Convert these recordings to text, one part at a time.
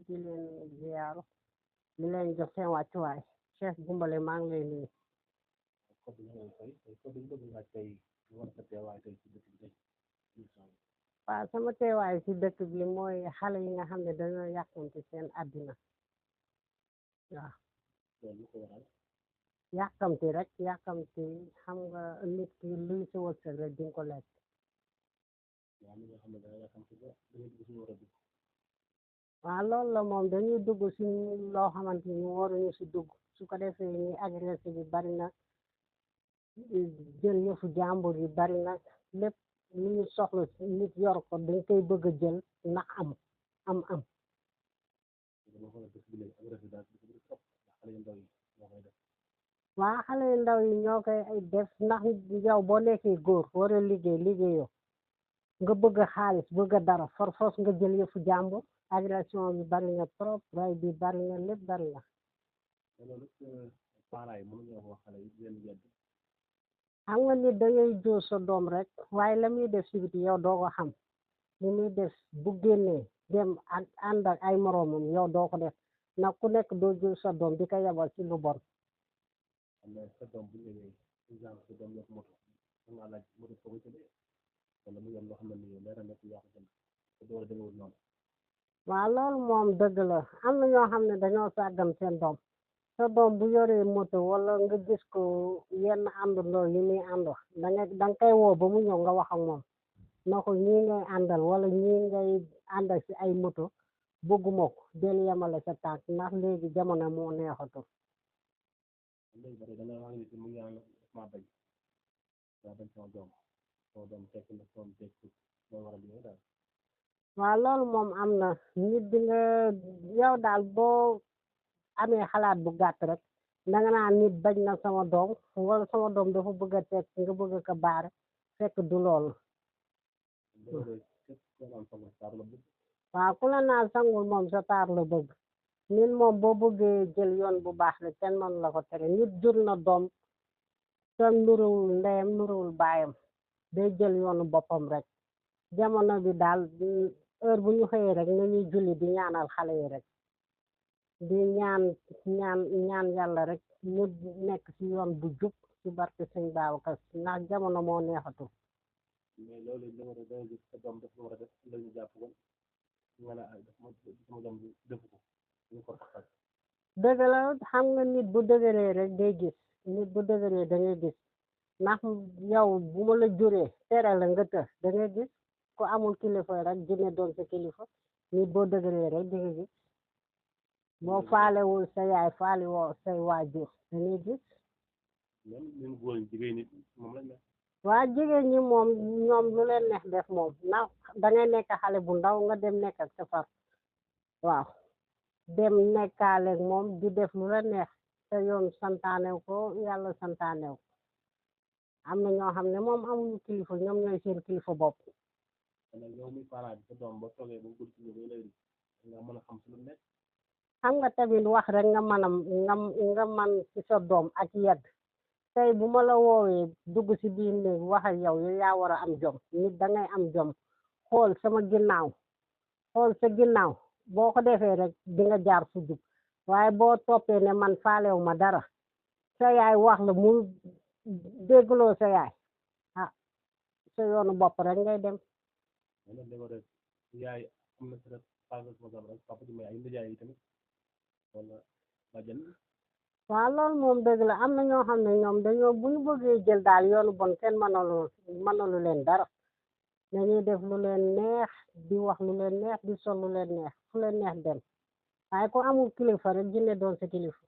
di leen ziyaaru di leen jox seen wàccuwaay Cheikh Goumbale maa ngi lay nuyu. Code bi ñu ngi fay tey code bi ñu bëgg laaj tey ñu war a teewaay tey ci dëkk bi tey incha allah. waaw sama teewaay ci dëkk bi mooy xale yi nga xam ne dañoo yàqamti seen àddina waaw loolu lu ko waral yàqamti rek yàqamti xam nga nit ki luy sa wërsëg rek di nga ko lekk. waaw li nga xam ne dana la xam ci ba da ngay dugg suñu war a dugg. waaw loolu la moom dañuy dugg si loo xamante ni waruñu si dugg su ko defee ñi agressé bi bari na jël yëfu jàmbur yi bari na lépp lu ñu soxla nit yor ko dañ koy bëgg a jël ndax am dama xool dëkk bi léegi agressé daal dëkk bi trop ndax xale yu ndaw yi ñoo koy def. waa xale yu ndaw yi ñoo koy ay def ndax yow boo nekkee góor war a liggéeyoo nga bëgg a xaalis bëgg a dara force nga jël yëfu jàmbur agression bi bari na trop ray bi bari na lépp bari na. te loolu parents yi mënuñoo wax xale yi di leen yedd. xam nga nit dangay jur sa doom rek waaye la muy def si biti yow doo ko xam li muy def bu génnee dem ak ànd ak ay moroomam yow doo ko def nag ku nekk doo jur sa doom di ko yebal ci lu bon. xam ne sa doom bu ñëwee exemple sa doom yor moto da ngaa laaj moto foo ko jëlee wala mu yor loo xam ne nii leer na nekk yaa ko jënd te doo la demewul noonu. waaw loolu moom dëgg la am na ñoo xam ne dañoo sàggan seen doom sa doom bu yoree moto wala nga gis ko yenn àndandoo yi muy ànd danga koy woo ba mu ñëw nga wax ak moom na ko ñii ngay àndal wala ñii ngay àndal si ay moto bëgguma ko del yemale sa tànk ndax léegi jamono moo neexatul. léegi ba tey da nga wax ni mu ngi naan maa bañ sama doom tekk na sama tekk mooy waral li daal. waaw loolu moom am na nit di nga yow daal boo amee xalaat bu gàtt rek danga naan nit bañ na sama doom wala sama doom dafa bëgg a tekk nga bëgg ko baare fekk du loolu. waaw ku la naan sangul moom sa taar la bëgg nit moom boo bëggee jël yoon bu baax rek kenn mënu la ko tere nit jur na doom te nuruwul ndeyam nuruwul baayam day jël yoonu boppam rek jamono bi daal heure bu ñu xëyee rek nañuy julli di ñaanal xale yi rek di ñaan yàlla rek ñu nekk ci yoon bu jub ci barke sëñ Babacar ndax jamono moo neexatul. mais loolu li nga da gis sa doom def lu war a def la ñu jàpp ko nga ne sama doom bi defu ko ñu ko taxal. dëgg la xam nga nit bu dëgëree rek day gis nit bu dëgëree da ngay gis ndax yow bu ma la juree tere la nga të da ngay gis ku amul kilifa rek jinne doon sa kilifa nit boo dëgëree rek da ngay gis boo faalewul sa yaay faale woo say waajur da ngay gis. même ñun góor ñi jigéen nit moom lañ ne. waa jigéen ñi moom ñoom lu leen neex def moom ndax dangay nekk xale bu ndaw nga dem nekk ak sa far waaw dem nekkaaleeg moom di def lu la neex te yoon santaanew ko yàlla santaanew ko am na ñoo xam ne moom amuñu kilifa ñoom ñooy seen kilifa bopp. kon nag yow mi parent bi sa doom ba toogee ba guddi ci ñëw lay nga mën a xam si lu nekk. xam nga tamit wax rek nga nga man ci sa doom ak yedd tey bu ma la woowee dugg ci biir néeg wax ak yow yaa war a am jom nit da ngay am jom xool sama ginnaaw xool sa ginnaaw boo ko defee rek di nga jaar fu jub waaye boo toppee ne man faalew ma dara sa yaay wax la mu déggloo sa yaay ah sa yoonu bopp rek ngay dem. yaay am na peut-être pas responsable rek papa ji may ay nijaay yi tamit wala bàjjen. waaw loolu moom dëgg la am na ñoo xam ne ñoom dañoo bu ñu bëggee jël daal yoonu bon kenn mënalu leen dara dañuy def lu leen neex di wax lu leen neex di sol lu leen neex fu leen neex dem waaye ko amul kilifa rek jinne doon sa kilifa.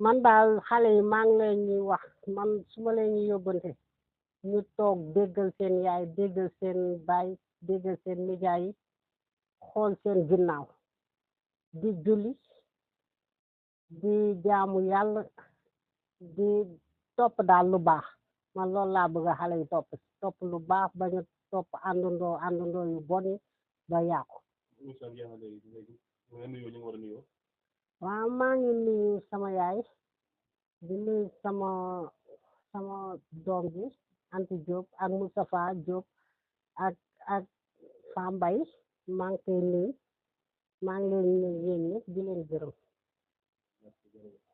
man daal xale yi maa ngi leen ñuy wax man su ma leen ñuy yóbbante ñu toog déggal seen yaay déggal seen baay déggal seen nijaay yi xool seen ginnaaw di julli di jaamu yàlla di topp daal lu baax man loolu laa bëgg xale yi topp lu baax bañu topp àndandoo yu bon yi ba yàqu. waaw maa ngi nuyu sama yaay di nuyu sama doom bi Anti Diop ak Moustapha Diop ak Mbay maa ngi koy nuyu maa ngi leen nuyu yéen ñëpp di leen gërëm merci jërëjëf